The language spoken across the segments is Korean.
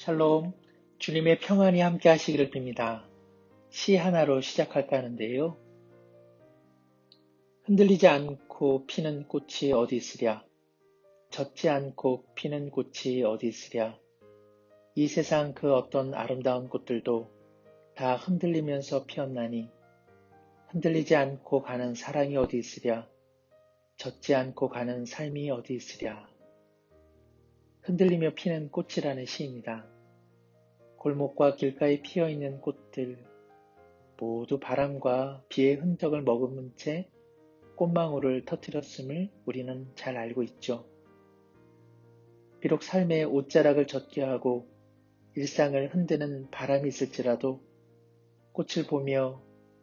샬롬, 주님의 평안이 함께 하시기를 빕니다. 시 하나로 시작할까 하는데요. 흔들리지 않고 피는 꽃이 어디 있으랴? 젖지 않고 피는 꽃이 어디 있으랴? 이 세상 그 어떤 아름다운 꽃들도 다 흔들리면서 피었나니 흔들리지 않고 가는 사랑이 어디 있으랴? 젖지 않고 가는 삶이 어디 있으랴? 흔들리며 피는 꽃이라는 시입니다. 골목과 길가에 피어있는 꽃들 모두 바람과 비의 흔적을 머금은 채 꽃망울을 터뜨렸음을 우리는 잘 알고 있죠. 비록 삶의 옷자락을 젖게 하고 일상을 흔드는 바람이 있을지라도 꽃을 보며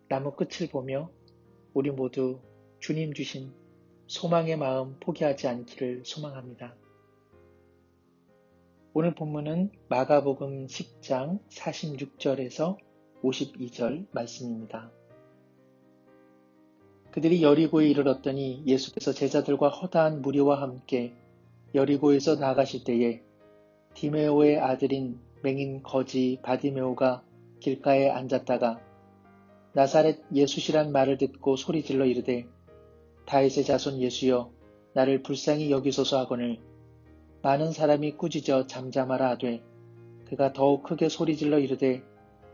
나무 끝을 보며 우리 모두 주님 주신 소망의 마음 포기하지 않기를 소망합니다. 오늘 본문은 마가복음 10장 46절에서 52절 말씀입니다. 그들이 여리고에 이르렀더니 예수께서 제자들과 허다한 무리와 함께 여리고에서 나가실 때에 디메오의 아들인 맹인 거지 바디메오가 길가에 앉았다가 나사렛 예수시란 말을 듣고 소리질러 이르되 다윗의 자손 예수여 나를 불쌍히 여기소서 하거늘 많은 사람이 꾸짖어 잠잠하라 하되 그가 더욱 크게 소리질러 이르되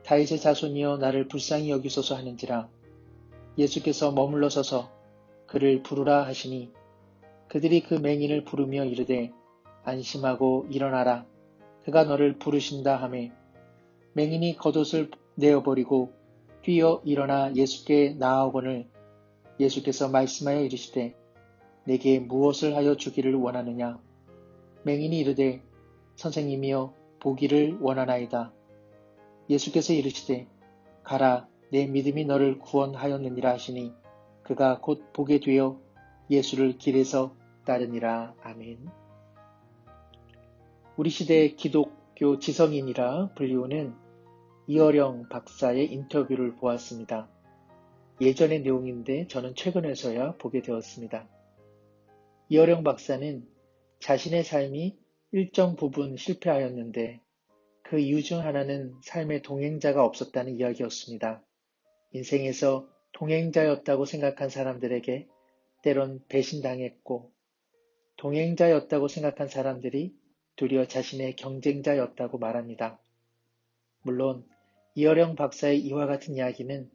다윗의 자손이여 나를 불쌍히 여기소서 하는지라 예수께서 머물러 서서 그를 부르라 하시니 그들이 그 맹인을 부르며 이르되 안심하고 일어나라 그가 너를 부르신다 하매 맹인이 겉옷을 내어버리고 뛰어 일어나 예수께 나아오거늘 예수께서 말씀하여 이르시되 내게 무엇을 하여 주기를 원하느냐 맹인이 이르되 선생님이여 보기를 원하나이다. 예수께서 이르시되 가라 내 믿음이 너를 구원하였느니라 하시니 그가 곧 보게 되어 예수를 길에서 따르니라. 아멘. 우리 시대의 기독교 지성인이라 불리우는 이어령 박사의 인터뷰를 보았습니다. 예전의 내용인데 저는 최근에서야 보게 되었습니다. 이어령 박사는 자신의 삶이 일정 부분 실패하였는데 그 이유 중 하나는 삶의 동행자가 없었다는 이야기였습니다. 인생에서 동행자였다고 생각한 사람들에게 때론 배신당했고 동행자였다고 생각한 사람들이 도리어 자신의 경쟁자였다고 말합니다. 물론 이어령 박사의 이와 같은 이야기는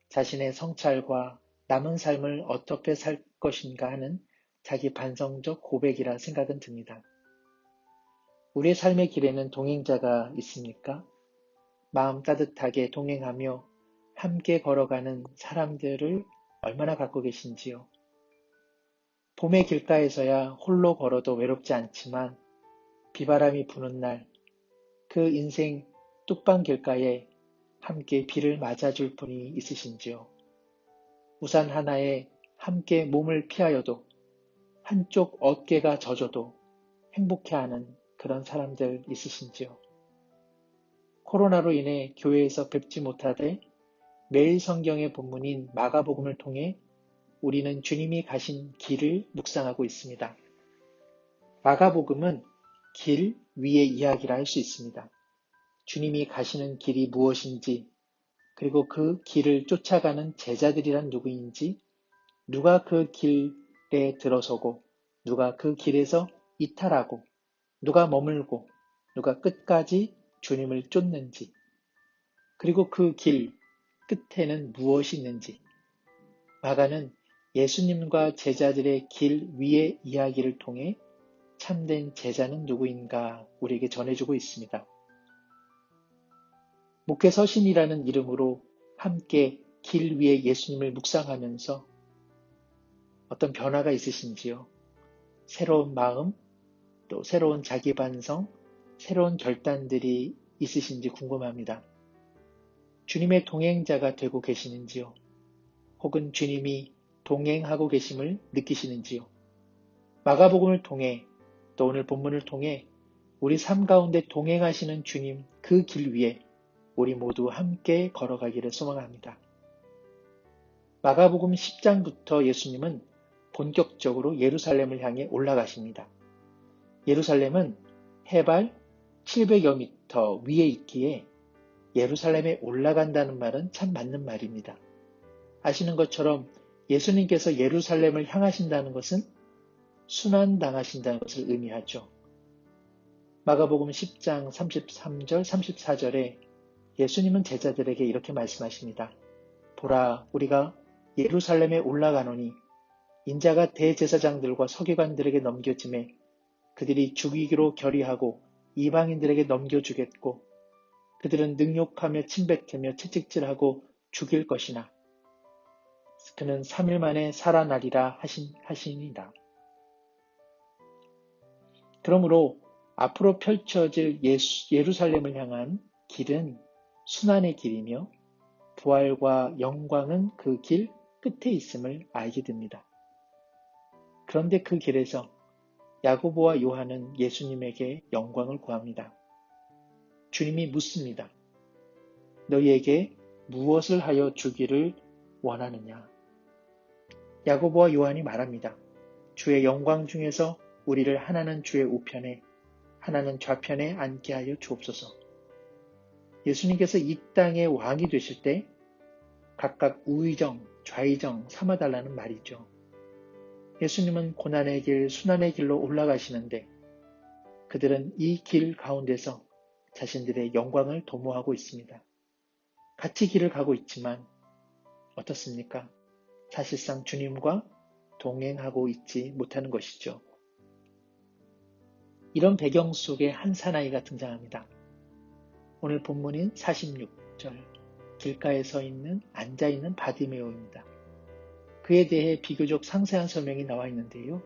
자신의 성찰과 남은 삶을 어떻게 살 것인가 하는 자기 반성적 고백이라 생각은 듭니다. 우리의 삶의 길에는 동행자가 있습니까? 마음 따뜻하게 동행하며 함께 걸어가는 사람들을 얼마나 갖고 계신지요? 봄의 길가에서야 홀로 걸어도 외롭지 않지만 비바람이 부는 날 그 인생 뚝방 길가에 함께 비를 맞아줄 분이 있으신지요? 우산 하나에 함께 몸을 피하여도 한쪽 어깨가 젖어도 행복해하는 그런 사람들 있으신지요? 코로나로 인해 교회에서 뵙지 못하되 매일 성경의 본문인 마가복음을 통해 우리는 주님이 가신 길을 묵상하고 있습니다. 마가복음은 길 위의 이야기라 할 수 있습니다. 주님이 가시는 길이 무엇인지, 그리고 그 길을 쫓아가는 제자들이란 누구인지, 누가 그 길에 들어서고, 누가 그 길에서 이탈하고, 누가 머물고, 누가 끝까지 주님을 쫓는지, 그리고 그 길 끝에는 무엇이 있는지, 마가는 예수님과 제자들의 길 위의 이야기를 통해 참된 제자는 누구인가 우리에게 전해주고 있습니다. 목회서신이라는 이름으로 함께 길 위에 예수님을 묵상하면서 어떤 변화가 있으신지요? 새로운 마음, 또 새로운 자기 반성, 새로운 결단들이 있으신지 궁금합니다. 주님의 동행자가 되고 계시는지요? 혹은 주님이 동행하고 계심을 느끼시는지요? 마가복음을 통해 또 오늘 본문을 통해 우리 삶 가운데 동행하시는 주님 그 길 위에 우리 모두 함께 걸어가기를 소망합니다. 마가복음 10장부터 예수님은 본격적으로 예루살렘을 향해 올라가십니다. 예루살렘은 해발 700여 더 위에 있기에 예루살렘에 올라간다는 말은 참 맞는 말입니다. 아시는 것처럼 예수님께서 예루살렘을 향하신다는 것은 순환당하신다는 것을 의미하죠. 마가복음 10장 33절, 34절에 예수님은 제자들에게 이렇게 말씀하십니다. 보라, 우리가 예루살렘에 올라가노니 인자가 대제사장들과 서기관들에게 넘겨짐에 그들이 죽이기로 결의하고 이방인들에게 넘겨주겠고 그들은 능욕하며 침뱉으며 채찍질하고 죽일 것이나 그는 3일 만에 살아나리라 하시니라. 그러므로 앞으로 펼쳐질 예루살렘을 향한 길은 순환의 길이며 부활과 영광은 그 길 끝에 있음을 알게 됩니다. 그런데 그 길에서 야고보와 요한은 예수님에게 영광을 구합니다. 주님이 묻습니다. 너희에게 무엇을 하여 주기를 원하느냐? 야고보와 요한이 말합니다. 주의 영광 중에서 우리를 하나는 주의 우편에 하나는 좌편에 앉게 하여 주옵소서. 예수님께서 이 땅의 왕이 되실 때 각각 우의정, 좌의정 삼아달라는 말이죠. 예수님은 고난의 길, 순환의 길로 올라가시는데 그들은 이 길 가운데서 자신들의 영광을 도모하고 있습니다. 같이 길을 가고 있지만 어떻습니까? 사실상 주님과 동행하고 있지 못하는 것이죠. 이런 배경 속에 한 사나이가 등장합니다. 오늘 본문인 46절 길가에 서 있는 앉아있는 바디메오입니다. 그에 대해 비교적 상세한 설명이 나와 있는데요.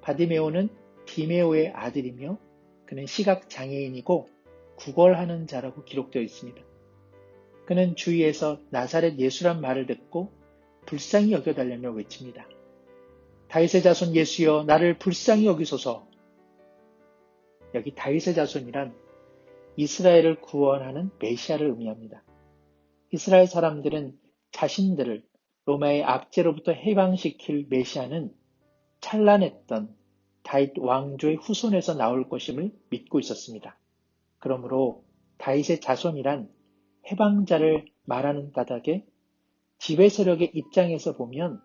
바디메오는 디메오의 아들이며 그는 시각장애인이고 구걸하는 자라고 기록되어 있습니다. 그는 주위에서 나사렛 예수란 말을 듣고 불쌍히 여겨달라며 외칩니다. 다윗의 자손 예수여 나를 불쌍히 여기소서. 여기 다윗의 자손이란 이스라엘을 구원하는 메시아를 의미합니다. 이스라엘 사람들은 자신들을 로마의 압제로부터 해방시킬 메시아는 찬란했던 다윗 왕조의 후손에서 나올 것임을 믿고 있었습니다. 그러므로 다윗의 자손이란 해방자를 말하는 까닭에 지배 세력의 입장에서 보면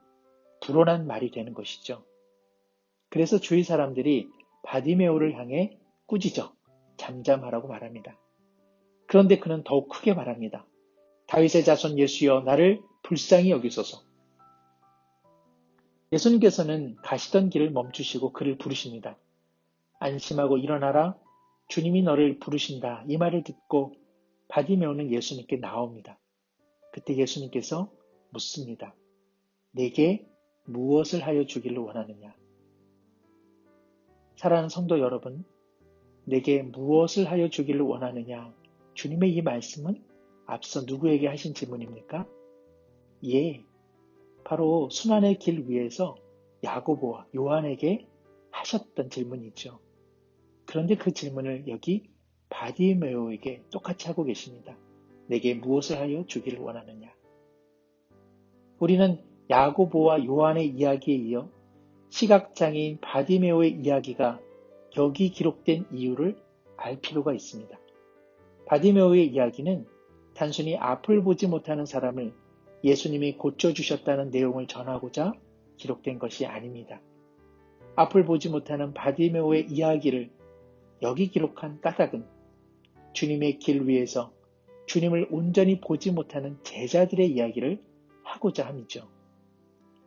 불온한 말이 되는 것이죠. 그래서 주위 사람들이 바디메오를 향해 꾸짖어 잠잠하라고 말합니다. 그런데 그는 더욱 크게 말합니다. 다윗의 자손 예수여 나를 불쌍히 여기소서. 예수님께서는 가시던 길을 멈추시고 그를 부르십니다. 안심하고 일어나라. 주님이 너를 부르신다. 이 말을 듣고 바디메오는 예수님께 나옵니다. 그때 예수님께서 묻습니다. 내게 무엇을 하여 주기를 원하느냐? 사랑하는 성도 여러분, 내게 무엇을 하여 주기를 원하느냐? 주님의 이 말씀은 앞서 누구에게 하신 질문입니까? 예, 바로 순환의 길 위에서 야고보와 요한에게 하셨던 질문이죠. 그런데 그 질문을 여기 바디메오에게 똑같이 하고 계십니다. 내게 무엇을 하여 주기를 원하느냐? 우리는 야고보와 요한의 이야기에 이어 시각장애인 바디메오의 이야기가 여기 기록된 이유를 알 필요가 있습니다. 바디메오의 이야기는 단순히 앞을 보지 못하는 사람을 예수님이 고쳐주셨다는 내용을 전하고자 기록된 것이 아닙니다. 앞을 보지 못하는 바디메오의 이야기를 여기 기록한 까닭은 주님의 길 위에서 주님을 온전히 보지 못하는 제자들의 이야기를 하고자 함이죠.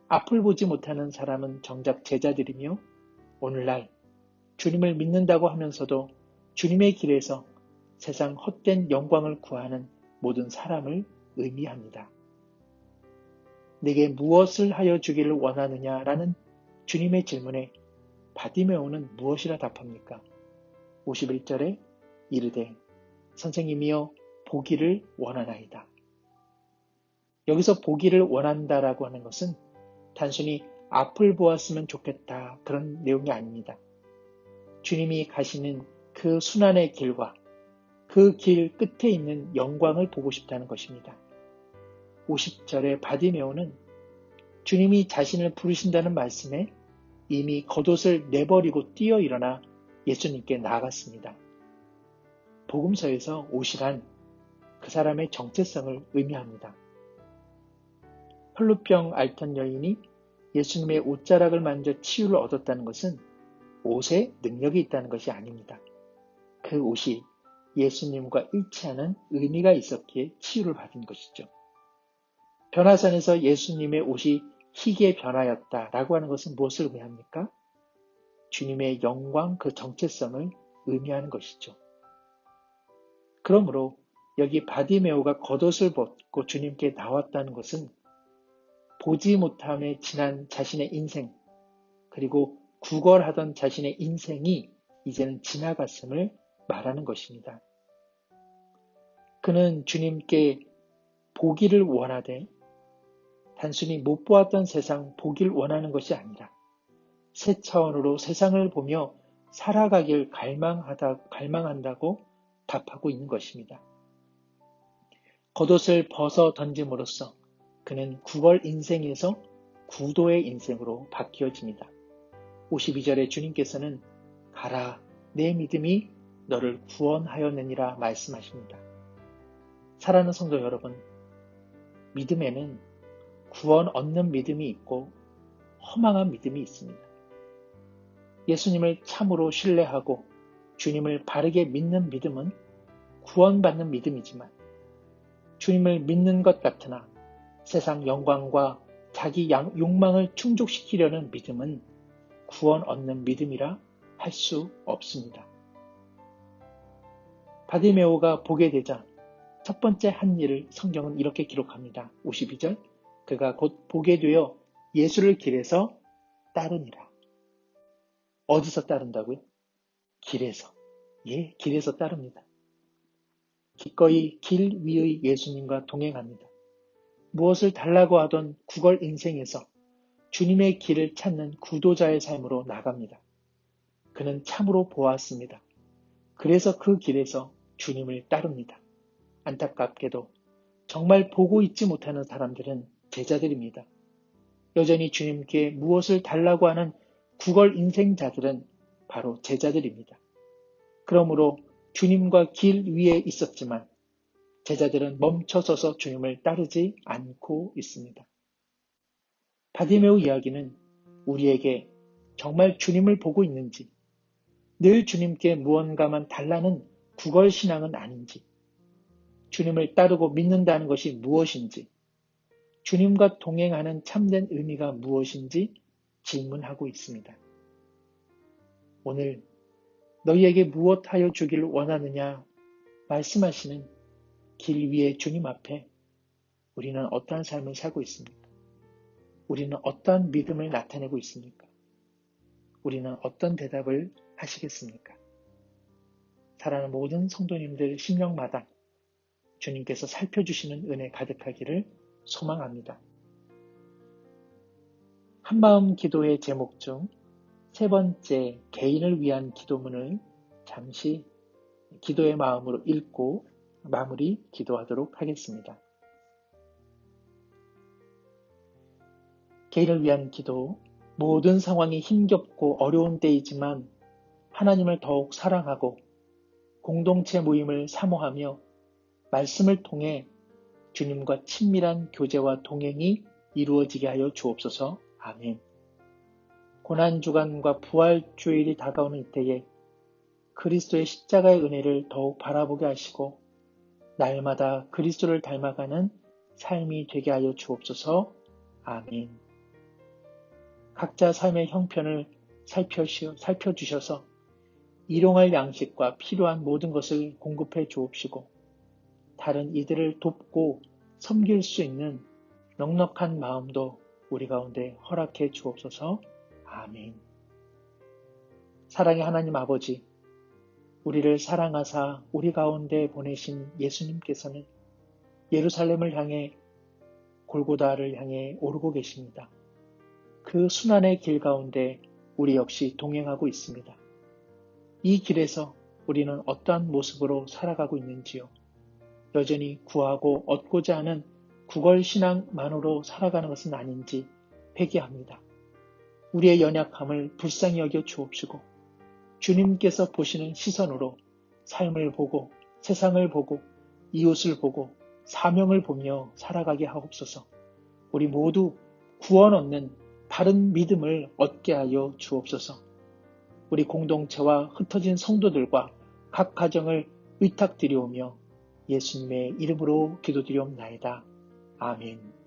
앞을 보지 못하는 사람은 정작 제자들이며 오늘날 주님을 믿는다고 하면서도 주님의 길에서 세상 헛된 영광을 구하는 모든 사람을 의미합니다. 내게 무엇을 하여 주기를 원하느냐라는 주님의 질문에 바디메오는 무엇이라 답합니까? 51절에 이르되 선생님이여 보기를 원하나이다. 여기서 보기를 원한다라고 하는 것은 단순히 앞을 보았으면 좋겠다 그런 내용이 아닙니다. 주님이 가시는 그 순환의 길과 그 길 끝에 있는 영광을 보고 싶다는 것입니다. 50절의 바디메오는 주님이 자신을 부르신다는 말씀에 이미 겉옷을 내버리고 뛰어 일어나 예수님께 나아갔습니다. 복음서에서 옷이란 그 사람의 정체성을 의미합니다. 혈루병 앓던 여인이 예수님의 옷자락을 만져 치유를 얻었다는 것은 옷에 능력이 있다는 것이 아닙니다. 그 옷이 예수님과 일치하는 의미가 있었기에 치유를 받은 것이죠. 변화산에서 예수님의 옷이 희게 변하였다라고 하는 것은 무엇을 의미합니까? 주님의 영광, 그 정체성을 의미하는 것이죠. 그러므로 여기 바디메오가 겉옷을 벗고 주님께 나왔다는 것은 보지 못함에 지난 자신의 인생, 그리고 구걸하던 자신의 인생이 이제는 지나갔음을 말하는 것입니다. 그는 주님께 보기를 원하되 단순히 못 보았던 세상 보기를 원하는 것이 아니라 새 차원으로 세상을 보며 살아가길 갈망한다고 답하고 있는 것입니다. 겉옷을 벗어 던짐으로써 그는 구걸 인생에서 구도의 인생으로 바뀌어집니다. 52절에 주님께서는 가라, 내 믿음이 너를 구원하였느니라 말씀하십니다. 사랑하는 성도 여러분, 믿음에는 구원 얻는 믿음이 있고 허망한 믿음이 있습니다. 예수님을 참으로 신뢰하고 주님을 바르게 믿는 믿음은 구원받는 믿음이지만 주님을 믿는 것 같으나 세상 영광과 자기 욕망을 충족시키려는 믿음은 구원 얻는 믿음이라 할 수 없습니다. 바디메오가 보게 되자 첫 번째 한 일을 성경은 이렇게 기록합니다. 52절, 그가 곧 보게 되어 예수를 길에서 따르니라. 어디서 따른다고요? 길에서. 예, 길에서 따릅니다. 기꺼이 길 위의 예수님과 동행합니다. 무엇을 달라고 하던 구걸 인생에서 주님의 길을 찾는 구도자의 삶으로 나갑니다. 그는 참으로 보았습니다. 그래서 그 길에서 주님을 따릅니다. 안타깝게도 정말 보고 있지 못하는 사람들은 제자들입니다. 여전히 주님께 무엇을 달라고 하는 구걸 인생자들은 바로 제자들입니다. 그러므로 주님과 길 위에 있었지만 제자들은 멈춰서서 주님을 따르지 않고 있습니다. 바디메오 이야기는 우리에게 정말 주님을 보고 있는지, 늘 주님께 무언가만 달라는 구걸 신앙은 아닌지, 주님을 따르고 믿는다는 것이 무엇인지, 주님과 동행하는 참된 의미가 무엇인지 질문하고 있습니다. 오늘 너희에게 무엇하여 주기를 원하느냐 말씀하시는 길 위에 주님 앞에 우리는 어떠한 삶을 살고 있습니까? 우리는 어떠한 믿음을 나타내고 있습니까? 우리는 어떤 대답을 하시겠습니까? 사랑하는 모든 성도님들 심령마다 주님께서 살펴주시는 은혜 가득하기를 소망합니다. 한마음 기도의 제목 중 세 번째 개인을 위한 기도문을 잠시 기도의 마음으로 읽고 마무리 기도하도록 하겠습니다. 개인을 위한 기도, 모든 상황이 힘겹고 어려운 때이지만 하나님을 더욱 사랑하고 공동체 모임을 사모하며 말씀을 통해 주님과 친밀한 교제와 동행이 이루어지게 하여 주옵소서. 아멘. 고난주간과 부활주일이 다가오는 이때에 그리스도의 십자가의 은혜를 더욱 바라보게 하시고 날마다 그리스도를 닮아가는 삶이 되게 하여 주옵소서. 아멘. 각자 삶의 형편을 살펴주셔서 일용할 양식과 필요한 모든 것을 공급해 주옵시고 다른 이들을 돕고 섬길 수 있는 넉넉한 마음도 우리 가운데 허락해 주옵소서. 아멘. 사랑의 하나님 아버지, 우리를 사랑하사 우리 가운데 보내신 예수님께서는 예루살렘을 향해 골고다를 향해 오르고 계십니다. 그 순환의 길 가운데 우리 역시 동행하고 있습니다. 이 길에서 우리는 어떠한 모습으로 살아가고 있는지요? 여전히 구하고 얻고자 하는 구걸신앙만으로 살아가는 것은 아닌지 회개합니다. 우리의 연약함을 불쌍히 여겨 주옵시고 주님께서 보시는 시선으로 삶을 보고 세상을 보고 이웃을 보고 사명을 보며 살아가게 하옵소서. 우리 모두 구원 얻는 바른 믿음을 얻게 하여 주옵소서. 우리 공동체와 흩어진 성도들과 각 가정을 위탁드리오며 예수님의 이름으로 기도드리옵나이다. 아멘.